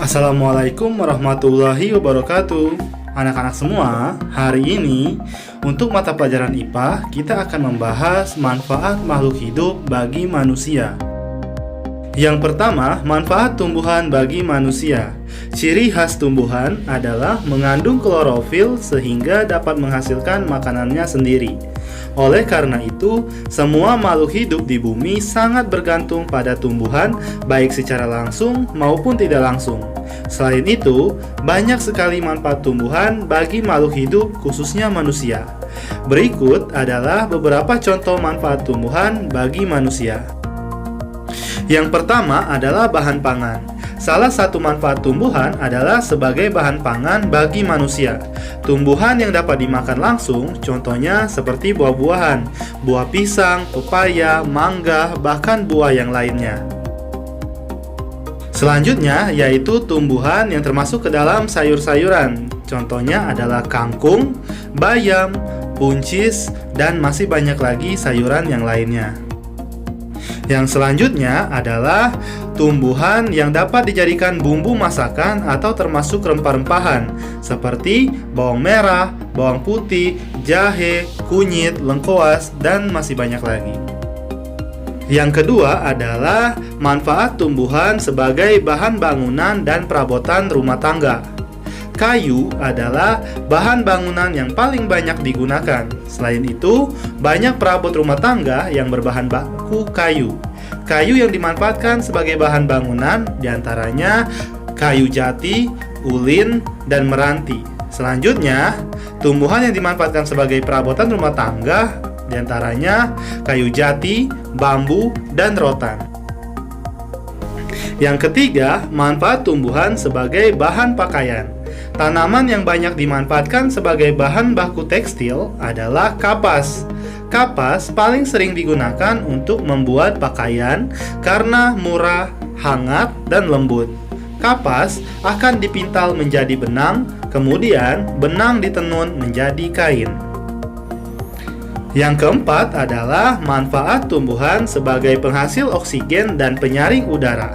Assalamualaikum warahmatullahi wabarakatuh. Anak-anak semua, hari ini untuk mata pelajaran IPA kita akan membahas manfaat makhluk hidup bagi manusia. Yang pertama, manfaat tumbuhan bagi manusia. Ciri khas tumbuhan adalah mengandung klorofil sehingga dapat menghasilkan makanannya sendiri. Oleh karena itu, semua makhluk hidup di bumi sangat bergantung pada tumbuhan, baik secara langsung maupun tidak langsung. Selain itu, banyak sekali manfaat tumbuhan bagi makhluk hidup, khususnya manusia. Berikut adalah beberapa contoh manfaat tumbuhan bagi manusia. Yang pertama adalah bahan pangan. Salah satu manfaat tumbuhan adalah sebagai bahan pangan bagi manusia. Tumbuhan yang dapat dimakan langsung, contohnya seperti buah-buahan, buah pisang, pepaya, mangga, bahkan buah yang lainnya. Selanjutnya yaitu tumbuhan yang termasuk ke dalam sayur-sayuran. Contohnya adalah kangkung, bayam, buncis, dan masih banyak lagi sayuran yang lainnya. Yang selanjutnya adalah tumbuhan yang dapat dijadikan bumbu masakan atau termasuk rempah-rempahan seperti bawang merah, bawang putih, jahe, kunyit, lengkoas, dan masih banyak lagi. Yang kedua adalah manfaat tumbuhan sebagai bahan bangunan dan perabotan rumah tangga. Kayu adalah bahan bangunan yang paling banyak digunakan. Selain itu, banyak perabot rumah tangga yang berbahan baku kayu. Kayu yang dimanfaatkan sebagai bahan bangunan diantaranya kayu jati, ulin, dan meranti. Selanjutnya, tumbuhan yang dimanfaatkan sebagai perabotan rumah tangga diantaranya kayu jati, bambu, dan rotan. Yang ketiga, manfaat tumbuhan sebagai bahan pakaian. Tanaman yang banyak dimanfaatkan sebagai bahan baku tekstil adalah kapas. Kapas paling sering digunakan untuk membuat pakaian karena murah, hangat, dan lembut. Kapas akan dipintal menjadi benang, kemudian benang ditenun menjadi kain. Yang keempat adalah manfaat tumbuhan sebagai penghasil oksigen dan penyaring udara.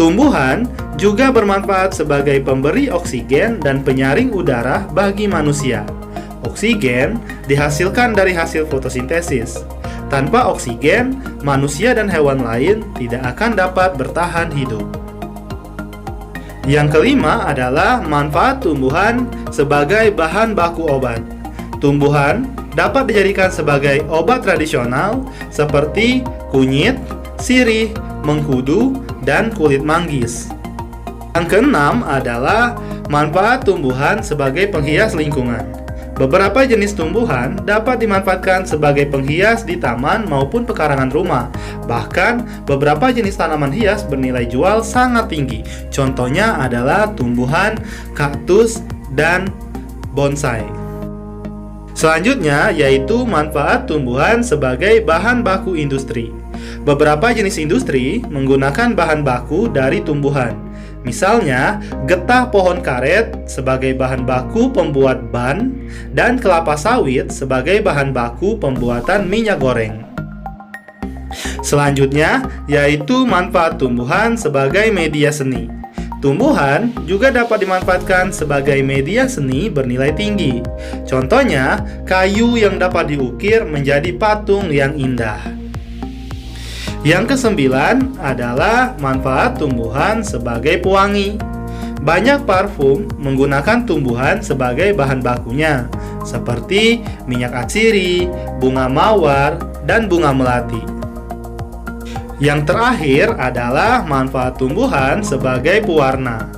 Tumbuhan juga bermanfaat sebagai pemberi oksigen dan penyaring udara bagi manusia. Oksigen dihasilkan dari hasil fotosintesis. Tanpa oksigen, manusia dan hewan lain tidak akan dapat bertahan hidup. Yang kelima adalah manfaat tumbuhan sebagai bahan baku obat. Tumbuhan dapat dijadikan sebagai obat tradisional seperti kunyit, sirih, mengkudu, dan kulit manggis. Yang keenam adalah manfaat tumbuhan sebagai penghias lingkungan. Beberapa jenis tumbuhan dapat dimanfaatkan sebagai penghias di taman maupun pekarangan rumah. Bahkan, beberapa jenis tanaman hias bernilai jual sangat tinggi. Contohnya adalah tumbuhan kaktus dan bonsai. Selanjutnya yaitu manfaat tumbuhan sebagai bahan baku industri. Beberapa jenis industri menggunakan bahan baku dari tumbuhan. Misalnya, getah pohon karet sebagai bahan baku pembuat ban dan kelapa sawit sebagai bahan baku pembuatan minyak goreng. Selanjutnya yaitu manfaat tumbuhan sebagai media seni. Tumbuhan juga dapat dimanfaatkan sebagai media seni bernilai tinggi. Contohnya, kayu yang dapat diukir menjadi patung yang indah. Yang kesembilan adalah manfaat tumbuhan sebagai pewangi. Banyak parfum menggunakan tumbuhan sebagai bahan bakunya, seperti minyak atsiri, bunga mawar, dan bunga melati. Yang terakhir adalah manfaat tumbuhan sebagai pewarna.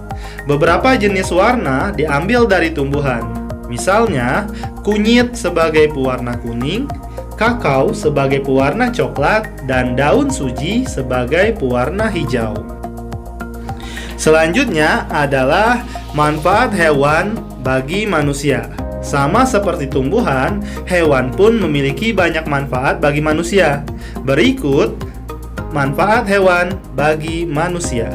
Beberapa jenis warna diambil dari tumbuhan. Misalnya, kunyit sebagai pewarna kuning, kakao sebagai pewarna coklat, dan daun suji sebagai pewarna hijau. Selanjutnya adalah manfaat hewan bagi manusia. Sama seperti tumbuhan, hewan pun memiliki banyak manfaat bagi manusia. Berikut manfaat hewan bagi manusia.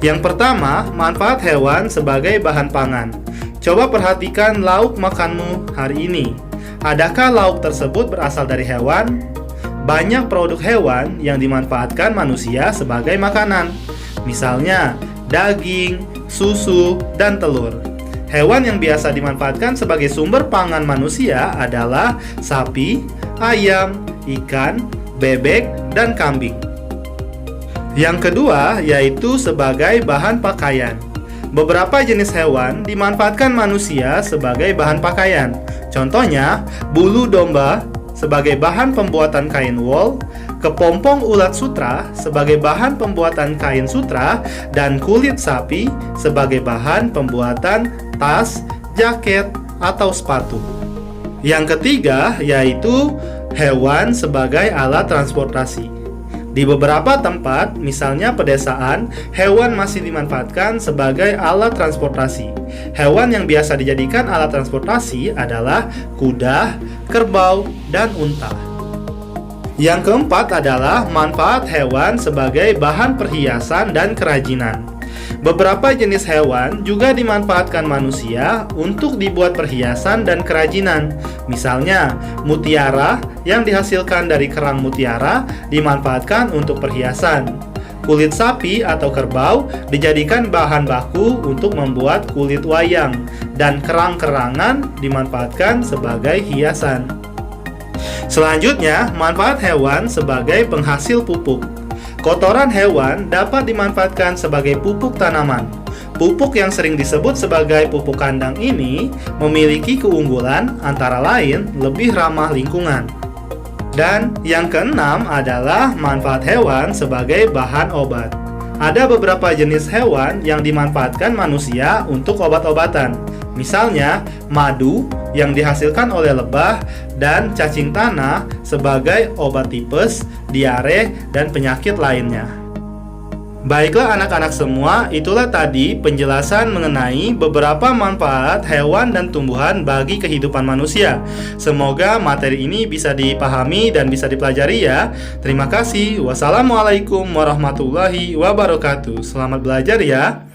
Yang pertama, manfaat hewan sebagai bahan pangan. Coba perhatikan lauk makanmu hari ini. Adakah lauk tersebut berasal dari hewan? Banyak produk hewan yang dimanfaatkan manusia sebagai makanan. Misalnya, daging, susu, dan telur. Hewan yang biasa dimanfaatkan sebagai sumber pangan manusia adalah sapi, ayam, ikan, bebek, dan kambing. Yang kedua yaitu sebagai bahan pakaian. Beberapa jenis hewan dimanfaatkan manusia sebagai bahan pakaian. Contohnya, bulu domba sebagai bahan pembuatan kain wol, kepompong ulat sutra sebagai bahan pembuatan kain sutra, dan kulit sapi sebagai bahan pembuatan tas, jaket, atau sepatu. Yang ketiga yaitu hewan sebagai alat transportasi. Di beberapa tempat, misalnya pedesaan, hewan masih dimanfaatkan sebagai alat transportasi. Hewan yang biasa dijadikan alat transportasi adalah kuda, kerbau, dan unta. Yang keempat adalah manfaat hewan sebagai bahan perhiasan dan kerajinan. Beberapa jenis hewan juga dimanfaatkan manusia untuk dibuat perhiasan dan kerajinan. Misalnya, mutiara yang dihasilkan dari kerang mutiara dimanfaatkan untuk perhiasan. Kulit sapi atau kerbau dijadikan bahan baku untuk membuat kulit wayang, dan kerang-kerangan dimanfaatkan sebagai hiasan. Selanjutnya, manfaat hewan sebagai penghasil pupuk. Kotoran hewan dapat dimanfaatkan sebagai pupuk tanaman. Pupuk yang sering disebut sebagai pupuk kandang ini memiliki keunggulan antara lain lebih ramah lingkungan. Dan yang keenam adalah manfaat hewan sebagai bahan obat. Ada beberapa jenis hewan yang dimanfaatkan manusia untuk obat-obatan. Misalnya, madu yang dihasilkan oleh lebah dan cacing tanah sebagai obat tipes, diare, dan penyakit lainnya. Baiklah anak-anak semua, itulah tadi penjelasan mengenai beberapa manfaat hewan dan tumbuhan bagi kehidupan manusia. Semoga materi ini bisa dipahami dan bisa dipelajari ya. Terima kasih. Wassalamualaikum warahmatullahi wabarakatuh. Selamat belajar ya.